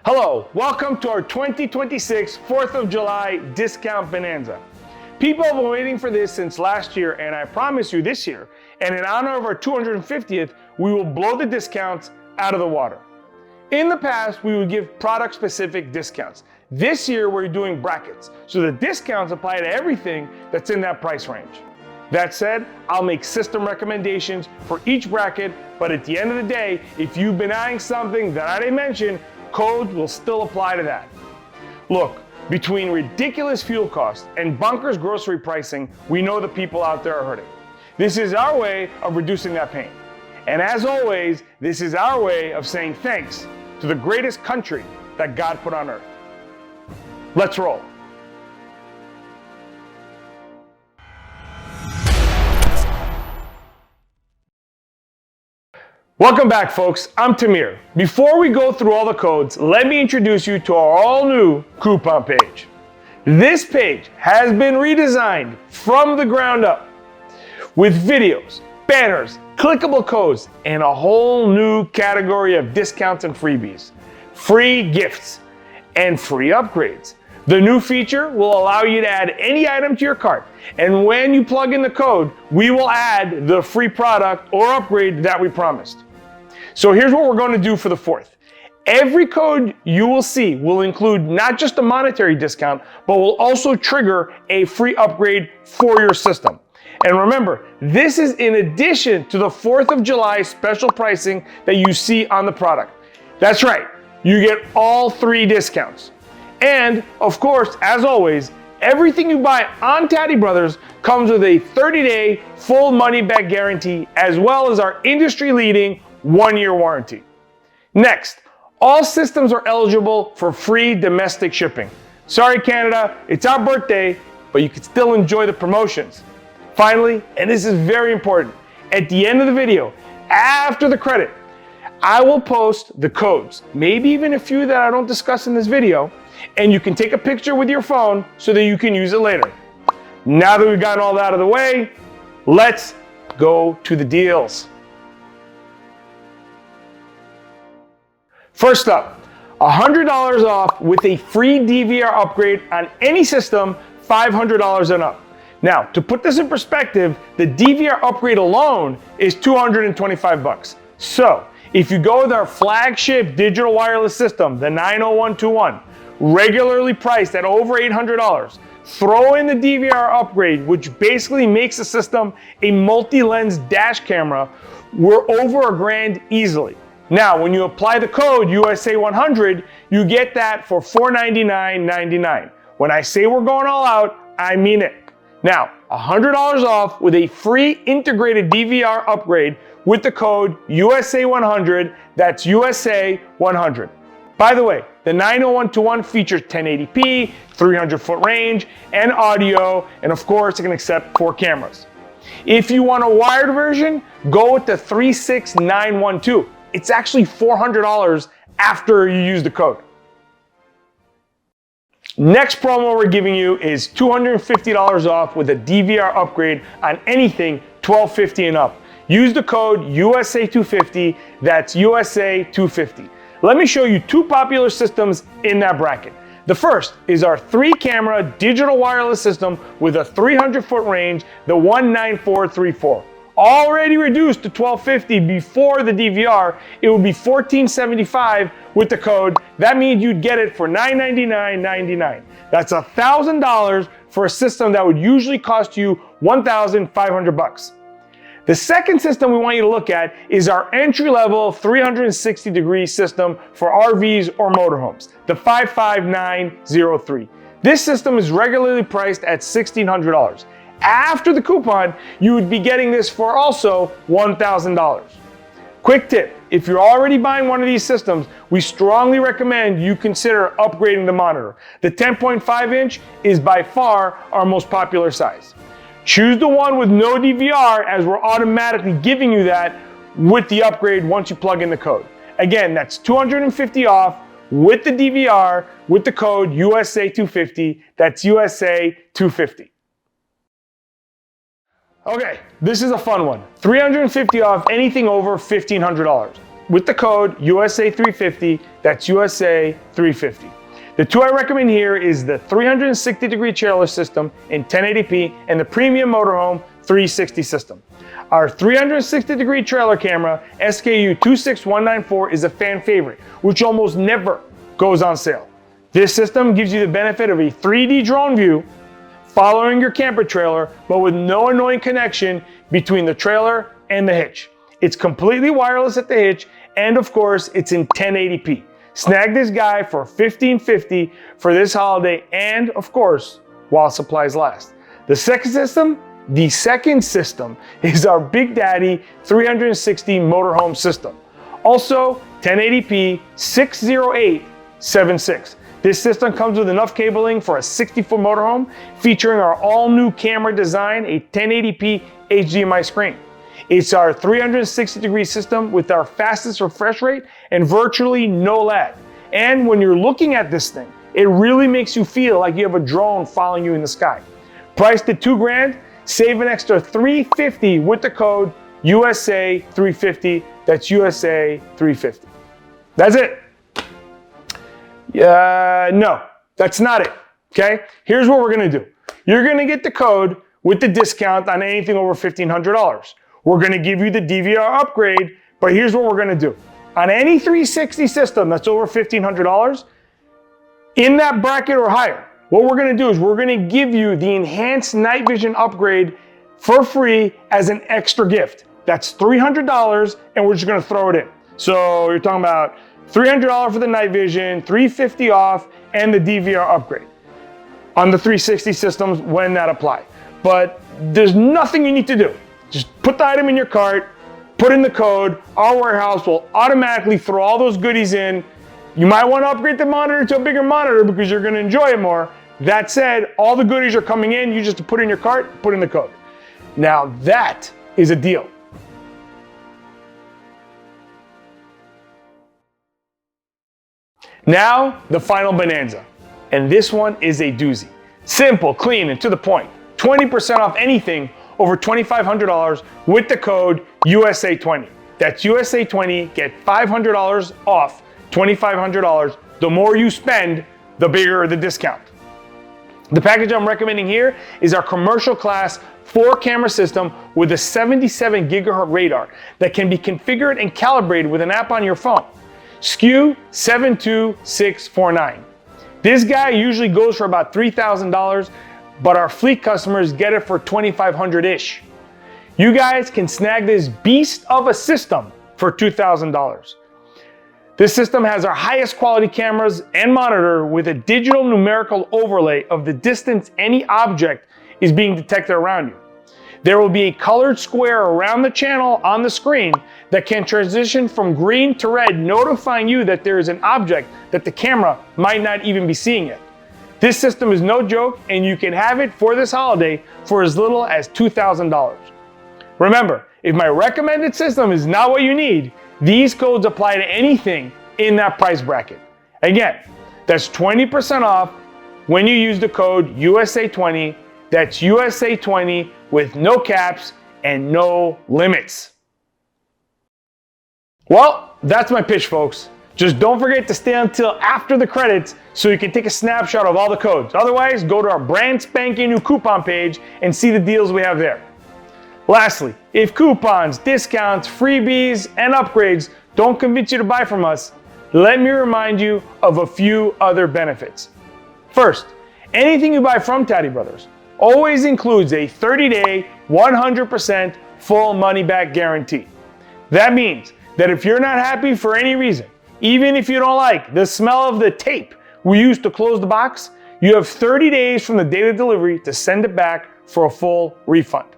Hello, welcome to our 2026 4th of July discount bonanza. People have been waiting for this since last year, and I promise you this year, and in honor of our 250th, we will blow the discounts out of the water. In the past, we would give product-specific discounts. This year, we're doing brackets, so the discounts apply to everything that's in that price range. That said, I'll make system recommendations for each bracket, but at the end of the day, if you've been eyeing something that I didn't mention, codes will still apply to that. Look, between ridiculous fuel costs and bunkers grocery pricing, we know the people out there are hurting. This is our way of reducing that pain. And as always, this is our way of saying thanks to the greatest country that God put on earth. Let's roll. Welcome back, folks. I'm Tamir. Before we go through all the codes, let me introduce you to our all-new coupon page. This page has been redesigned from the ground up with videos, banners, clickable codes, and a whole new category of discounts and freebies, free gifts, and free upgrades. The new feature will allow you to add any item to your cart, and when you plug in the code, we will add the free product or upgrade that we promised. So here's what we're going to do for the 4th. Every code you will see will include not just a monetary discount, but will also trigger a free upgrade for your system. And remember, this is in addition to the 4th of July special pricing that you see on the product. That's right, you get all 3 discounts. And of course, as always, everything you buy on Taddy Brothers comes with a 30-day full money-back guarantee, as well as our industry-leading 1-year warranty. Next, all systems are eligible for free domestic shipping. Sorry, Canada, it's our birthday, but you can still enjoy the promotions. Finally, and this is very important, at the end of the video, after the credit, I will post the codes, maybe even a few that I don't discuss in this video, and you can take a picture with your phone so that you can use it later. Now that we've gotten all that out of the way, let's go to the deals. First up, $100 off with a free DVR upgrade on any system, $500 and up. Now, to put this in perspective, the DVR upgrade alone is $225. So, if you go with our flagship digital wireless system, the 90121, regularly priced at over $800, throw in the DVR upgrade, which basically makes the system a multi-lens dash camera, we're over $1,000 easily. Now, when you apply the code USA100, you get that for $499.99. When I say we're going all out, I mean it. Now, $100 off with a free integrated DVR upgrade with the code USA100, that's USA100. By the way, the 90121 features 1080p, 300-foot range, and audio, and of course, it can accept 4 cameras. If you want a wired version, go with the 36912. It's actually $400 after you use the code. Next promo we're giving you is $250 off with a DVR upgrade on anything 1250 and up. Use the code USA250, that's USA250. Let me show you 2 popular systems in that bracket. The first is our 3-camera digital wireless system with a 300-foot range, the 19434. Already reduced to $1,250 before the DVR, it would be $1,475 with the code. That means you'd get it for $999.99. That's $1,000 for a system that would usually cost you $1,500. The second system we want you to look at is our entry-level 360-degree system for RVs or motorhomes, the 55903. This system is regularly priced at $1,600. After the coupon, you would be getting this for also $1,000. Quick tip, if you're already buying one of these systems, we strongly recommend you consider upgrading the monitor. The 10.5-inch is by far our most popular size. Choose the one with no DVR, as we're automatically giving you that with the upgrade once you plug in the code. Again, that's $250 off with the DVR with the code USA250, that's USA250. Okay, this is a fun one. $350 off anything over $1,500. with the code USA350. That's USA350. The two I recommend here is the 360-degree chairlift system in 1080p and the premium Motorhome 360 system. Our 360-degree trailer camera, SKU 26194, is a fan favorite, which almost never goes on sale. This system gives you the benefit of a 3D drone view following your camper trailer, but with no annoying connection between the trailer and the hitch. It's completely wireless at the hitch, and of course, it's in 1080p. Snag this guy for $15.50 for this holiday, and of course, while supplies last. The second system is our Big Daddy 360 Motorhome system. Also 1080p 60876. This system comes with enough cabling for a 60-foot motorhome, featuring our all-new camera design, a 1080p HDMI screen. It's our 360-degree system with our fastest refresh rate and virtually no lag. And when you're looking at this thing, it really makes you feel like you have a drone following you in the sky. Priced at $2,000, save an extra $350 with the code USA350. That's USA350. That's it. No, that's not it. Okay? Here's what we're gonna do. You're gonna get the code with the discount on anything over $1,500. We're gonna give you the DVR upgrade, but here's what we're gonna do. On any 360 system that's over $1,500, in that bracket or higher, what we're gonna do is we're gonna give you the enhanced night vision upgrade for free as an extra gift. That's $300, and we're just gonna throw it in. So you're talking about $300 for the night vision, $350 off, and the DVR upgrade on the 360 systems when that apply. But there's nothing you need to do. Just put the item in your cart, put in the code, our warehouse will automatically throw all those goodies in. You might want to upgrade the monitor to a bigger monitor because you're going to enjoy it more. That said, all the goodies are coming in. You just put in your cart, put in the code. Now that is a deal. Now, the final bonanza. And this one is a doozy. Simple, clean, and to the point. 20% off anything over $2,500 with the code USA20. That's USA20, get $500 off $2,500. The more you spend, the bigger the discount. The package I'm recommending here is our commercial class 4-camera system with a 77 gigahertz radar that can be configured and calibrated with an app on your phone. SKU 72649. This guy usually goes for about $3,000, but our fleet customers get it for $2,500-ish. You guys can snag this beast of a system for $2,000. This system has our highest quality cameras and monitor with a digital numerical overlay of the distance any object is being detected around you. There will be a colored square around the channel on the screen that can transition from green to red, notifying you that there is an object that the camera might not even be seeing yet. This system is no joke, and you can have it for this holiday for as little as $2,000. Remember, if my recommended system is not what you need, these codes apply to anything in that price bracket. Again, that's 20% off when you use the code USA20. That's USA20 with no caps and no limits. Well, that's my pitch, folks. Just don't forget to stay until after the credits so you can take a snapshot of all the codes. Otherwise, go to our brand spanking new coupon page and see the deals we have there. Lastly, if coupons, discounts, freebies, and upgrades don't convince you to buy from us, let me remind you of a few other benefits. First, anything you buy from TadiBrothers always includes a 30-day, 100% full money-back guarantee. That means that if you're not happy for any reason, even if you don't like the smell of the tape we used to close the box, you have 30 days from the date of delivery to send it back for a full refund.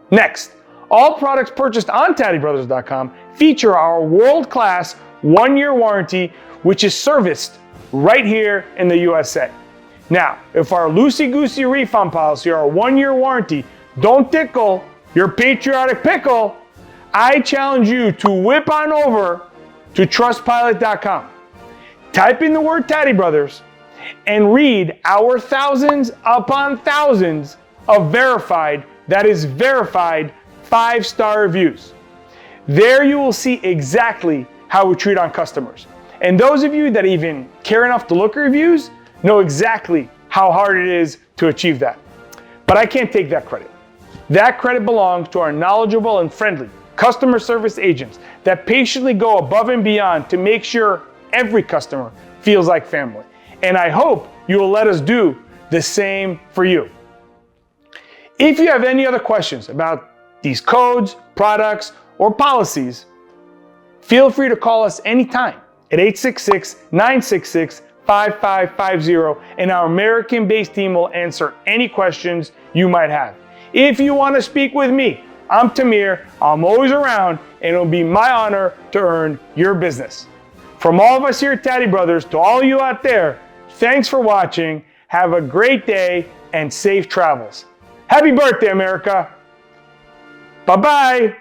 Next, all products purchased on TadiBrothers.com feature our world-class 1-year warranty, which is serviced right here in the USA. Now, if our loosey-goosey refund policy or our 1-year warranty don't tickle your patriotic pickle, I challenge you to whip on over to Trustpilot.com. Type in the word TadiBrothers and read our thousands upon thousands of verified 5-star reviews. There you will see exactly how we treat on customers. And those of you that even care enough to look at reviews know exactly how hard it is to achieve that. But I can't take that credit. That credit belongs to our knowledgeable and friendly customer service agents that patiently go above and beyond to make sure every customer feels like family. And I hope you will let us do the same for you. If you have any other questions about these codes, products, or policies, feel free to call us anytime at 866-966-5550, and our American-based team will answer any questions you might have. If you want to speak with me, I'm Tamir. I'm always around, and it'll be my honor to earn your business. From all of us here at Taddy Brothers to all you out there, thanks for watching. Have a great day and safe travels. Happy birthday, America. Bye-bye.